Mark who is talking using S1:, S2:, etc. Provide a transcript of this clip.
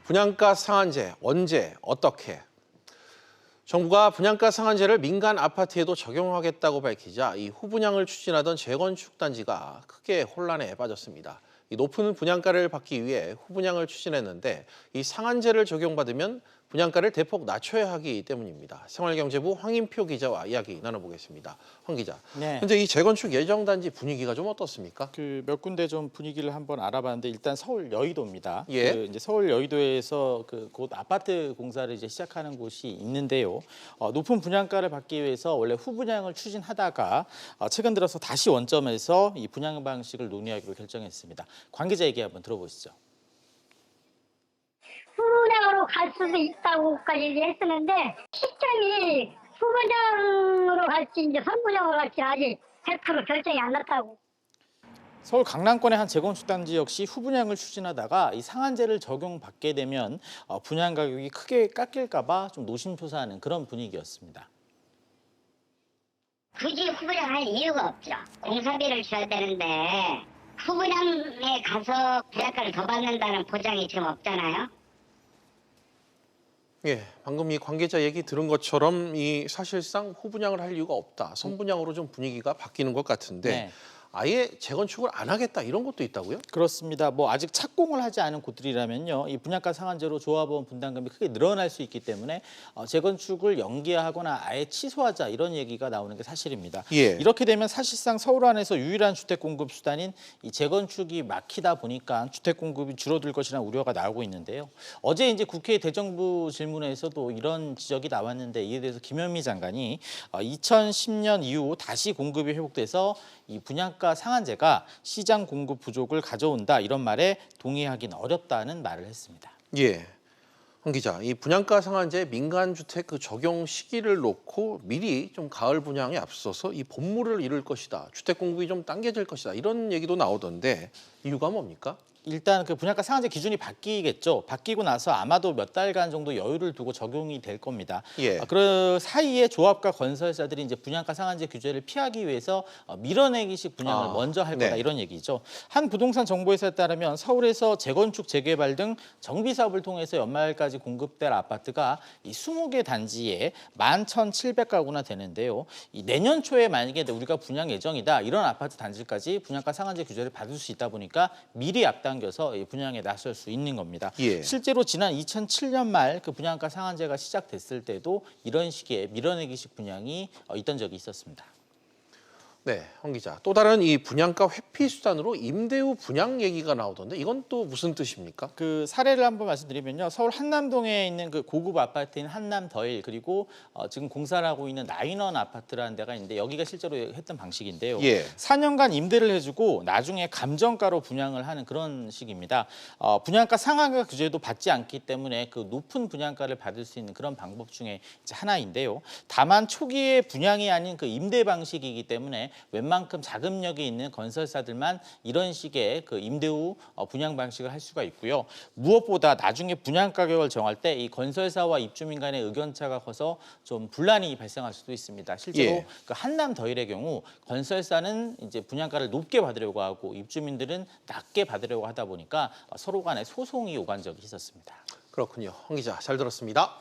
S1: 분양가 상한제 언제 어떻게? 정부가 분양가 상한제를 민간 아파트에도 적용하겠다고 밝히자 이 후분양을 추진하던 재건축 단지가 크게 혼란에 빠졌습니다. 이 높은 분양가를 받기 위해 후분양을 추진했는데 이 상한제를 적용받으면 분양가를 대폭 낮춰야 하기 때문입니다. 생활경제부 황인표 기자와 이야기 나눠보겠습니다. 황 기자,
S2: 네.
S1: 현재 이 재건축 예정 단지 분위기가 좀 어떻습니까?
S2: 몇 군데 좀 분위기를 한번 알아봤는데 일단 서울 여의도입니다.
S1: 예.
S2: 이제 서울 여의도에서 곧 아파트 공사를 이제 시작하는 곳이 있는데요. 높은 분양가를 받기 위해서 원래 후분양을 추진하다가 최근 들어서 다시 원점에서 이 분양 방식을 논의하기로 결정했습니다. 관계자 얘기 한번 들어보시죠.
S3: 후분양으로 갈 수도 있다고까지 얘기했었는데 시점이 후분양으로 갈지 이제 선분양으로 갈지 아직 100% 결정이 안 났다고.
S2: 서울 강남권의 한 재건축 단지 역시 후분양을 추진하다가 이 상한제를 적용받게 되면 분양 가격이 크게 깎일까 봐 좀 노심초사하는 그런 분위기였습니다.
S3: 굳이 후분양할 이유가 없죠. 공사비를 줘야 되는데 후분양에 가서 분양가를 더 받는다는 보장이 지금 없잖아요.
S1: 예, 방금 이 관계자 얘기 들은 것처럼 이 사실상 후분양을 할 이유가 없다. 선분양으로 좀 분위기가 바뀌는 것 같은데
S2: 네.
S1: 아예 재건축을 안 하겠다 이런 것도 있다고요?
S2: 그렇습니다. 아직 착공을 하지 않은 곳들이라면요, 이 분양가 상한제로 조합원 분담금이 크게 늘어날 수 있기 때문에 재건축을 연기하거나 아예 취소하자 이런 얘기가 나오는 게 사실입니다.
S1: 예.
S2: 이렇게 되면 사실상 서울 안에서 유일한 주택 공급 수단인 이 재건축이 막히다 보니까 주택 공급이 줄어들 것이라는 우려가 나오고 있는데요. 어제 이제 국회 대정부 질문에서도 이런 지적이 나왔는데 이에 대해서 김현미 장관이 2010년 이후 다시 공급이 회복돼서 이 분양가 상한제가 시장 공급 부족을 가져온다 이런 말에 동의하기는 어렵다는 말을 했습니다.
S1: 예. 황 기자, 이 분양가 상한제 민간 주택 그 적용 시기를 놓고 미리 좀 가을 분양에 앞서서 이 본물을 이룰 것이다. 주택 공급이 좀 당겨질 것이다. 이런 얘기도 나오던데 이유가 뭡니까?
S2: 일단 분양가 상한제 기준이 바뀌겠죠. 바뀌고 나서 아마도 몇 달간 정도 여유를 두고 적용이 될 겁니다.
S1: 예.
S2: 그 사이에 조합과 건설사들이 이제 분양가 상한제 규제를 피하기 위해서 밀어내기식 분양을 먼저 할 거다
S1: 네.
S2: 이런 얘기죠. 한 부동산 정보회사에 따르면 서울에서 재건축, 재개발 등 정비 사업을 통해서 연말까지 공급될 아파트가 이 20개 단지에 11,700가구나 되는데요. 이 내년 초에 만약에 우리가 분양 예정이다 이런 아파트 단지까지 분양가 상한제 규제를 받을 수 있다 보니까 미리 앞당겨서 분양에 나설 수 있는 겁니다.
S1: 예.
S2: 실제로 지난 2007년 말 그 분양가 상한제가 시작됐을 때도 이런 식의 밀어내기식 분양이 있던 적이 있었습니다.
S1: 네, 황 기자. 또 다른 이 분양가 회피 수단으로 임대 후 분양 얘기가 나오던데 이건 또 무슨 뜻입니까?
S2: 그 사례를 한번 말씀드리면요. 서울 한남동에 있는 그 고급 아파트인 한남더일 그리고 지금 공사를 하고 있는 나인원 아파트라는 데가 있는데 여기가 실제로 했던 방식인데요.
S1: 예.
S2: 4년간 임대를 해주고 나중에 감정가로 분양을 하는 그런 식입니다. 분양가 상한가 규제도 받지 않기 때문에 그 높은 분양가를 받을 수 있는 그런 방법 중에 이제 하나인데요. 다만 초기에 분양이 아닌 그 임대 방식이기 때문에 웬만큼 자금력이 있는 건설사들만 이런 식의 그 임대 후 분양 방식을 할 수가 있고요. 무엇보다 나중에 분양 가격을 정할 때 이 건설사와 입주민 간의 의견차가 커서 좀 분란이 발생할 수도 있습니다. 실제로
S1: 예.
S2: 그 한남더일의 경우 건설사는 이제 분양가를 높게 받으려고 하고 입주민들은 낮게 받으려고 하다 보니까 서로 간에 소송이 오간 적이 있었습니다.
S1: 그렇군요. 황 기자, 잘 들었습니다.